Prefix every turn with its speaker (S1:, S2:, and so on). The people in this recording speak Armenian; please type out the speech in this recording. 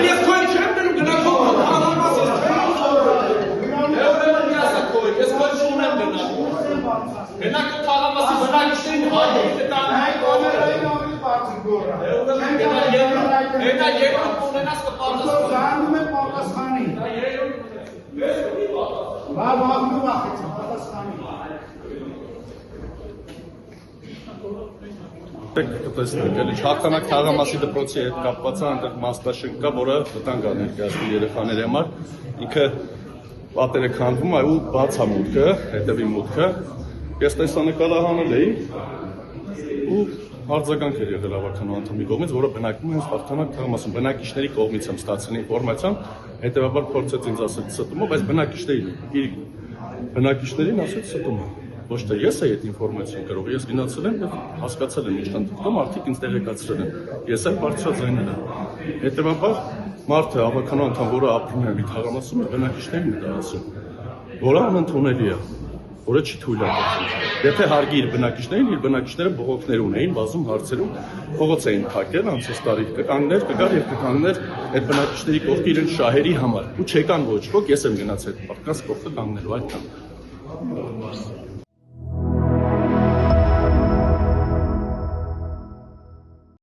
S1: ես քո չեմ դնում գնալ քո թաղամասից ես քո չունեմ գնալ գնա քո թաղամասի բնակիչներին հայտ տան
S2: կամերային ավելի բարձր գոռա
S1: Հետա երկրորդ ունենաս կպարտասխանի
S2: զանում է պատասխանի վաղում ախեցան պատասխանի
S3: Հաղթանակ թաղամասի դպրոցի հետ կապված է այնտեղ մաստաշենք կա, որը վտանգ է ներկայացնում երեխաների համար։ Ինքը պատերը քանդվում է ու բաց է մուտքը, հետևի մուտքը։ Ես տեսանկարահանել էի ու արձագանք էր եղել ավականու անդամի կողմից, որը բնակվում է հենց հաղթանակ թաղամասում։ Բնակիչների կողմից եմ ստացել ինֆորմացիան, հետևաբար փորձեց ինձ ասել ստում, բայց բնակիչներին ասեց ստում։ Ոչ թե ես այդ ինֆորմացիան գրող, ես գնացել եմ եւ հասկացել եմ ինչ տանդիկում արդյոք ինձ տեղեկացրել են։ Ես էլ բարձրաձայնել եմ։ Հետևաբար մարդը ավականու անդամ, որը ապրում է մի թաղամասում, բնակիչներին է ասում, որը անընդունելի է, որը չի թույլատրվում։ Եթե հարգի իր բնակիչները բողոքներ ունեին, բազում հարցերում փողոց էին փակել անցած տարի, կկանգներ, կգար եւ կկանգներ այդ բնակիչների կողքը իրենց շահերի համար։ Ու չեկան ոչ ոք, ես եմ գնացել այդ պարկաս կողքը կանգնելու այդքան։